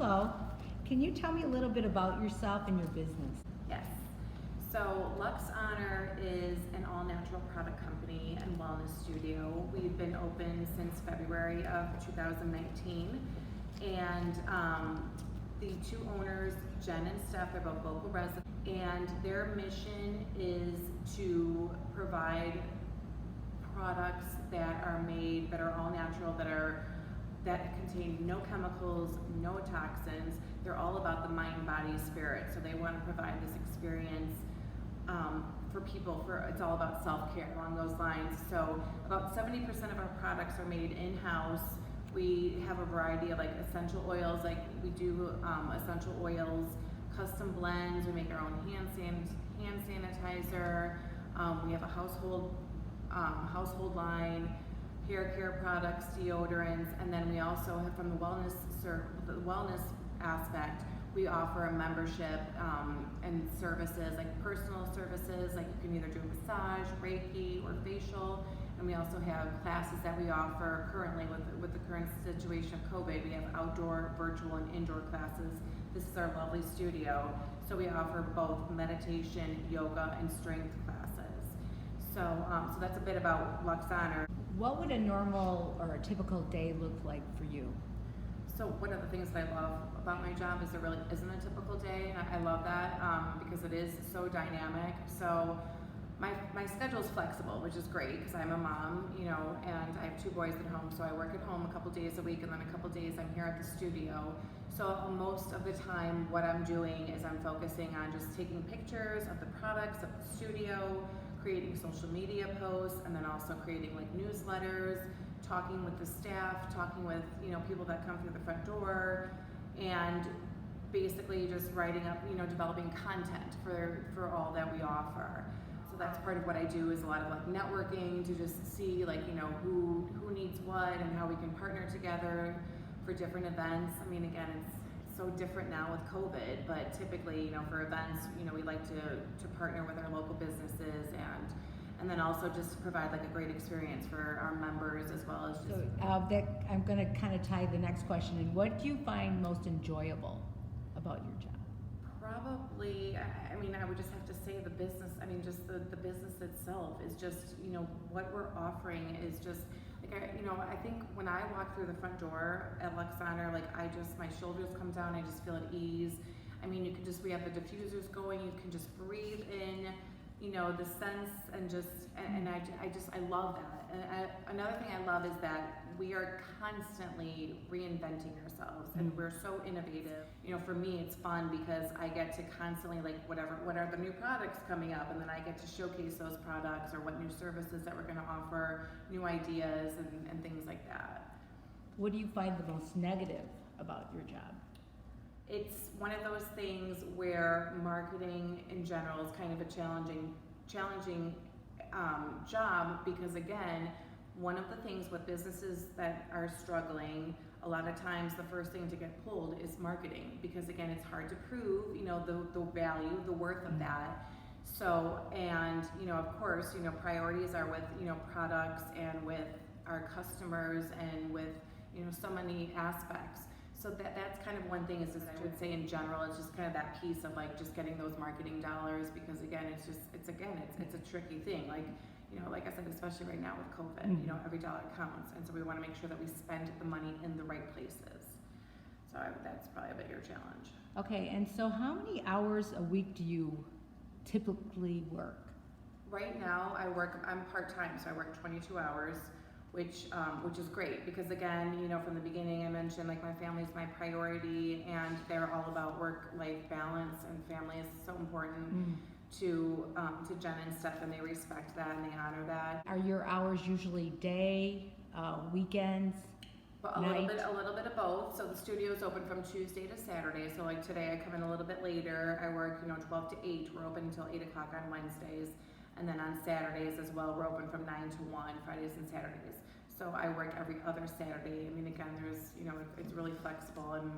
Hello. Can you tell me a little bit about yourself and your business? Yes. So Luxxe Honor is an all-natural product company and wellness studio. We've been open since February of 2019, and the two owners, Jen and Steph, are both local residents, and their mission is to provide products that are made, that are all natural, that contain no chemicals, no toxins. They're all about the mind, body, spirit. So they want to provide this experience for people. It's all about self-care along those lines. So about 70% of our products are made in-house. We have a variety of like essential oils, like we do essential oils, custom blends. We make our own hand sanitizer. We have a household line, hair care products, deodorants, and then we also have, from the wellness aspect, we offer a membership and services like personal services, like you can either do a massage, Reiki, or facial. And we also have classes that we offer currently with the current situation of COVID. We have outdoor, virtual, and indoor classes. This is our lovely studio. So we offer both meditation, yoga, and strength classes. So that's a bit about Luxxe Honor. What would a normal or a typical day look like for you? So one of the things that I love about my job is there really isn't a typical day. I love that because it is so dynamic. So my schedule is flexible, which is great because I'm a mom, and I have two boys at home. So I work at home a couple days a week, and then a couple days I'm here at the studio. So most of the time what I'm doing is I'm focusing on just taking pictures of the products of the studio, creating social media posts, and then also creating like newsletters, talking with the staff, talking with people that come through the front door, and basically just writing up, developing content for all that we offer. So that's part of what I do, is a lot of like networking to just see like who needs what and how we can partner together for different events. I mean, again, it's so different now with COVID, but typically, for events, we like to partner with our local businesses and then also just provide like a great experience for our members as well as just. So I'm going to kind of tie the next question in. What do you find most enjoyable about your job? Probably, I would just have to say the business. Just the business itself is just, what we're offering is just like, I think when I walk through the front door at Luxxe Honor, like my shoulders come down, I just feel at ease. We have the diffusers going, you can just breathe in, the scents and I love that. And another thing I love is that we are constantly reinventing ourselves, and we're so innovative. For me, it's fun because I get to constantly what are the new products coming up, and then I get to showcase those products or what new services that we're going to offer, new ideas and things like that. What do you find the most negative about your job? It's one of those things where marketing in general is kind of a challenging job, because again, one of the things with businesses that are struggling, a lot of times the first thing to get pulled is marketing, because again, it's hard to prove, the value, the worth of that. So, and of course, priorities are with, products and with our customers and with, so many aspects. So that's kind of one thing is I would say in general, it's just kind of that piece of like just getting those marketing dollars, because again, it's a tricky thing. Like I said, especially right now with COVID, every dollar counts. And so we want to make sure that we spend the money in the right places. So that's probably a bigger challenge. Okay, and so how many hours a week do you typically work? Right now I'm part-time, so I work 22 hours. Which is great, because again, from the beginning I mentioned like my family's my priority, and they're all about work-life balance, and family is so important to Jen and Steph, and they respect that and they honor that. Are your hours usually day, weekends, But night? A little bit of both. So the studio is open from Tuesday to Saturday. So like today I come in a little bit later. I work 12 to 8. We're open until 8 o'clock on Wednesdays. And then on Saturdays as well, we're open from 9 to 1, Fridays and Saturdays. So I work every other Saturday. Again, there's, it's really flexible, and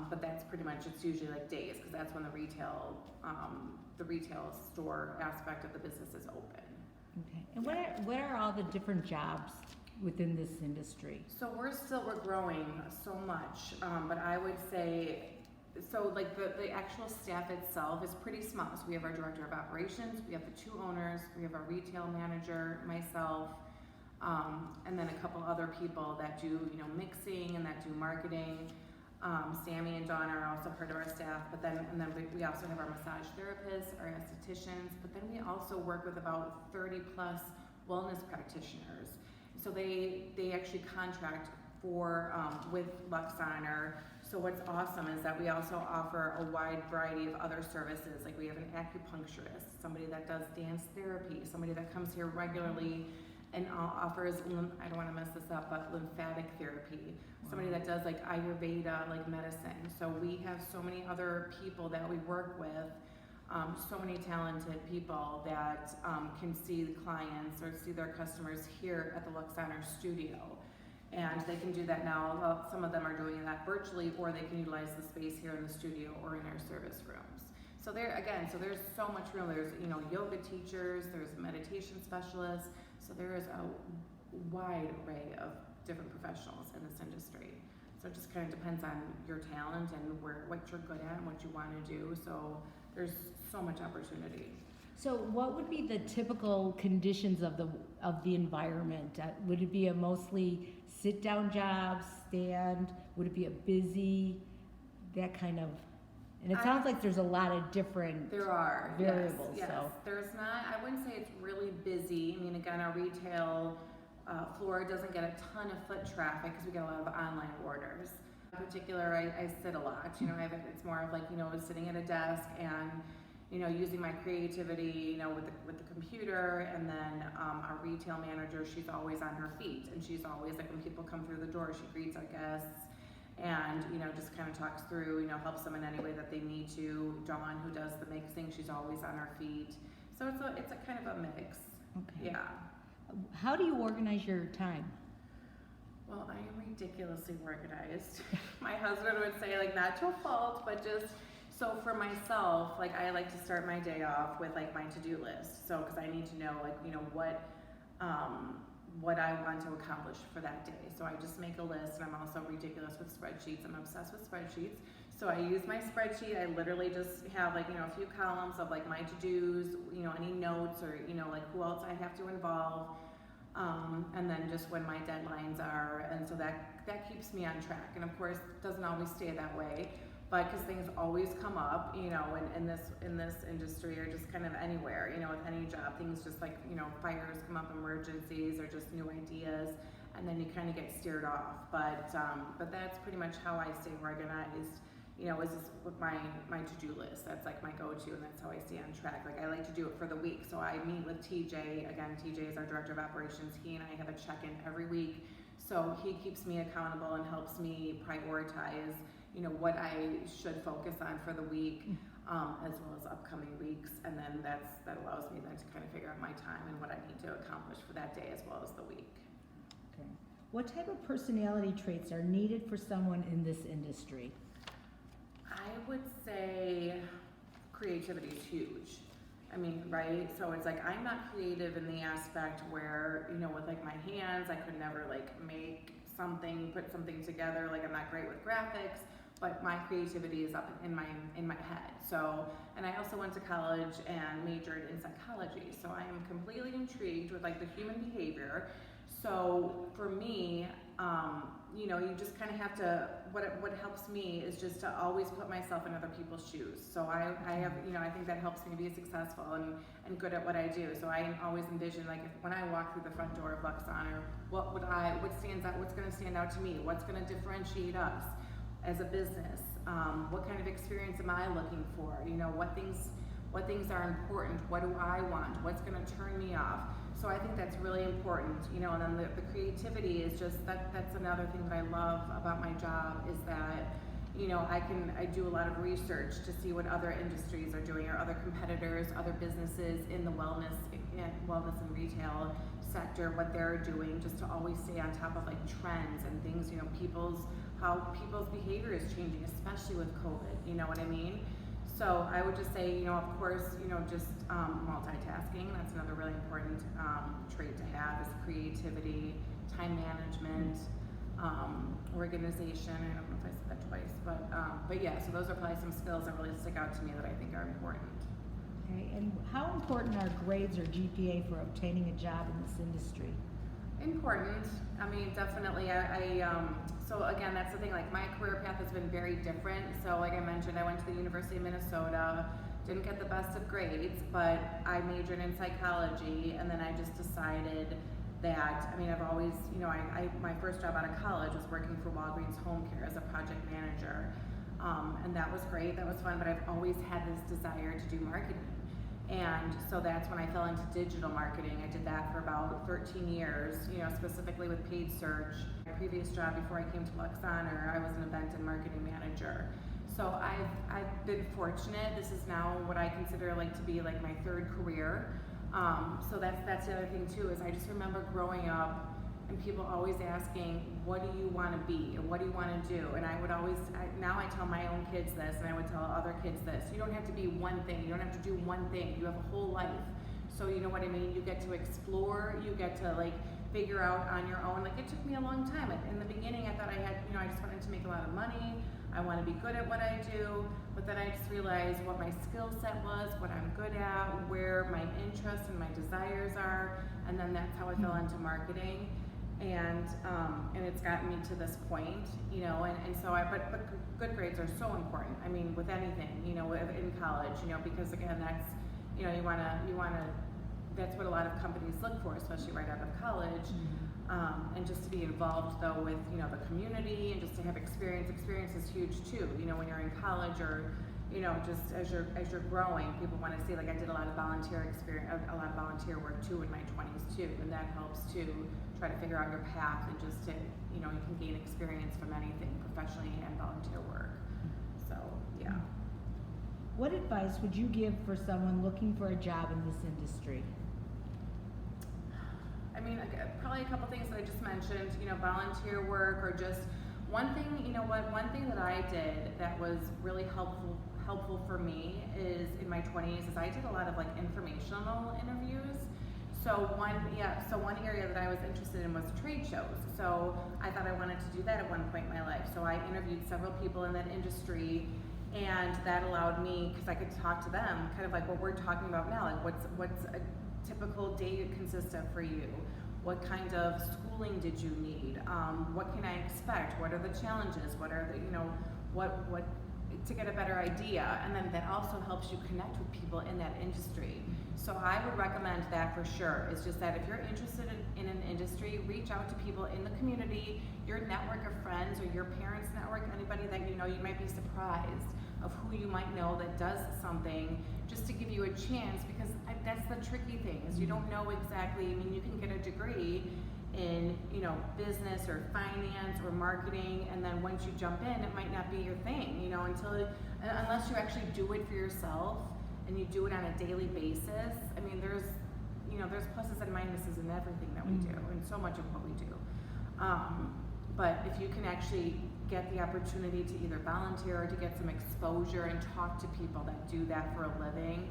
but that's pretty much, it's usually like days, because that's when the retail store aspect of the business is open. Okay. And what are all the different jobs within this industry? So we're growing so much, but I would say, so like the actual staff itself is pretty small. So we have our director of operations, we have the 2 owners, we have our retail manager, myself, and then a couple other people that do, mixing and that do marketing. Sammy and Dawn are also part of our staff, but then we also have our massage therapists, our estheticians, but then we also work with about 30 plus wellness practitioners. So they actually contract for with Luxxe Honor. So what's awesome is that we also offer a wide variety of other services. Like we have an acupuncturist, somebody that does dance therapy, somebody that comes here regularly and offers, I don't want to mess this up, but lymphatic therapy. Somebody that does like Ayurveda, like medicine. So we have so many other people that we work with, so many talented people that can see the clients or see their customers here at the Luxxe Honor studio. And they can do that now. Well, some of them are doing that virtually, or they can utilize the space here in the studio or in our service rooms. So there's so much room. There's, yoga teachers, there's meditation specialists. So there is a wide array of different professionals in this industry. So it just kind of depends on your talent and what you're good at and what you want to do. So there's so much opportunity. So what would be the typical conditions of the environment? Would it be a mostly sit-down job, stand? Would it be a busy, that kind of? And it sounds like there's a lot of different variables. Yes. So There's not, I wouldn't say it's really busy. I mean, again, our retail floor doesn't get a ton of foot traffic because we get a lot of online orders. In particular, I sit a lot. It's more of like, sitting at a desk and, using my creativity, with the computer. And then our retail manager, she's always on her feet, and she's always like, when people come through the door, she greets our guests and just kind of talks through, helps them in any way that they need to. Dawn, who does the mixing, she's always on her feet. So it's a kind of a mix. Okay. Yeah. How do you organize your time? Well, I am ridiculously organized. My husband would say, like, not to a fault, but just, so for myself, like, I like to start my day off with, like, my to-do list. So, because I need to know, like, what I want to accomplish for that day. So I just make a list, and I'm also ridiculous with spreadsheets. I'm obsessed with spreadsheets. So I use my spreadsheet. I literally just have, like, a few columns of, like, my to-dos, any notes or, like, who else I have to involve. And then just when my deadlines are, and so that keeps me on track. And of course, it doesn't always stay that way, but because things always come up, in this industry or just kind of anywhere, with any job, things just like, fires come up, emergencies or just new ideas, and then you kind of get steered off. But that's pretty much how I stay organized. Is just with my to-do list. That's like my go-to, and that's how I stay on track. Like I like to do it for the week. So I meet with TJ. Again, TJ is our director of operations. He and I have a check-in every week. So he keeps me accountable and helps me prioritize, what I should focus on for the week, as well as upcoming weeks. And then that allows me then to kind of figure out my time and what I need to accomplish for that day as well as the week. Okay. What type of personality traits are needed for someone in this industry? I would say creativity is huge. I mean, right? So it's like, I'm not creative in the aspect where, with like my hands, I could never like make something, put something together. Like I'm not great with graphics, but my creativity is up in my head. So, and I also went to college and majored in psychology. So I am completely intrigued with like the human behavior. So for me, you just kind of have to, what helps me is just to always put myself in other people's shoes. So I have, I think that helps me be successful and good at what I do. So I always envision, like, when I walk through the front door of Luxxe Honor, what stands out, what's going to stand out to me? What's going to differentiate us as a business? What kind of experience am I looking for? What things are important? What do I want? What's going to turn me off? So I think that's really important, and then the creativity is just, that's another thing that I love about my job is that, I do a lot of research to see what other industries are doing or other competitors, other businesses in the wellness and retail sector, what they're doing, just to always stay on top of like trends and things, how people's behavior is changing, especially with COVID, you know what I mean? So I would just say, of course, just multitasking. That's another really important trait to have is creativity, time management, organization. I don't know if I said that twice, but yeah. So those are probably some skills that really stick out to me that I think are important. Okay, and how important are grades or GPA for obtaining a job in this industry? Important. I mean, definitely. So again, that's the thing. Like my career path has been very different. So like I mentioned, I went to the University of Minnesota, didn't get the best of grades, but I majored in psychology, and then I just decided that, I mean, I've always, my first job out of college was working for Walgreens Home Care as a project manager. And that was great, that was fun, but I've always had this desire to do marketing. And so that's when I fell into digital marketing. I did that for about 13 years, specifically with paid search. My previous job before I came to Luxxe Honor, I was an event and marketing manager. So I've been fortunate. This is now what I consider like to be like my third career. So that's the other thing too, is I just remember growing up and people always asking, what do you want to be, or what do you want to do? And I would always, now I tell my own kids this, and I would tell other kids this, you don't have to be one thing, you don't have to do one thing, you have a whole life. So you know what I mean, you get to explore, you get to like figure out on your own. Like it took me a long time. In the beginning I thought I had, I just wanted to make a lot of money, I want to be good at what I do, but then I just realized what my skill set was, what I'm good at, where my interests and my desires are, and then that's how I fell into marketing. And it's gotten me to this point, and so but good grades are so important. I mean, with anything, in college, because again, that's, you wanna, that's what a lot of companies look for, especially right out of college. And just to be involved though with, the community and just to have experience is huge too. When you're in college or, just as you're growing, people want to see, like I did a lot of volunteer work too in my 20s too, and that helps to try to figure out your path and just to, you can gain experience from anything professionally and volunteer work. So, yeah. What advice would you give for someone looking for a job in this industry? I mean, probably a couple things that I just mentioned, volunteer work, or just one thing, one thing that I did that was really helpful for me is in my 20s is I did a lot of like informational interviews. So one area that I was interested in was trade shows. So I thought I wanted to do that at one point in my life. So I interviewed several people in that industry, and that allowed me, because I could talk to them, kind of like what we're talking about now, like what's a typical day consist of for you? What kind of schooling did you need? What can I expect? What are the challenges? What are the, what to get a better idea, and then that also helps you connect with people in that industry. So I would recommend that for sure. It's just that if you're interested in an industry, reach out to people in the community, your network of friends or your parents' network, anybody that you might be surprised of who you might know that does something, just to give you a chance, because that's the tricky thing, is you don't know exactly. I mean, you can get a degree in business or finance or marketing, and then once you jump in, it might not be your thing, unless you actually do it for yourself and you do it on a daily basis. I mean, there's pluses and minuses in everything that we do, and so much of what we do. But if you can actually get the opportunity to either volunteer or to get some exposure and talk to people that do that for a living,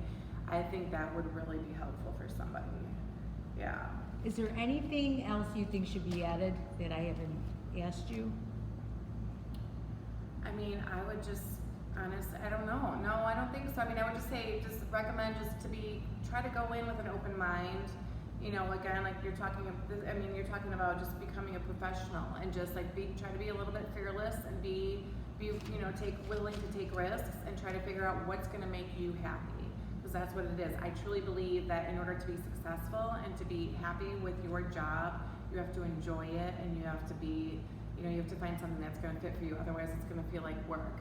I think that would really be helpful for somebody. Yeah. Is there anything else you think should be added that I haven't asked you? I mean, I would just, honestly, I don't know. No, I don't think so. I mean, I would just say, just recommend just to try to go in with an open mind. Again, like you're talking about just becoming a professional, and just like try to be a little bit fearless and be willing to take risks and try to figure out what's going to make you happy. Because that's what it is. I truly believe that in order to be successful and to be happy with your job, you have to enjoy it, and you have to be, you have to find something that's going to fit for you. Otherwise, it's going to feel like work.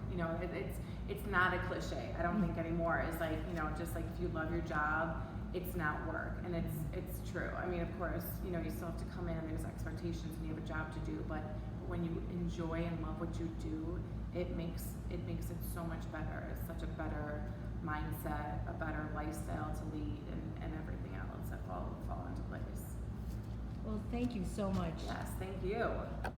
It's not a cliche. I don't think anymore. It's like, just like if you love your job, it's not work, and it's true. I mean, of course, you still have to come in, and there's expectations, and you have a job to do. But when you enjoy and love what you do, it makes it so much better. It's such a better mindset, a better lifestyle to lead, and everything else that fall into place. Well, thank you so much. Yes, thank you.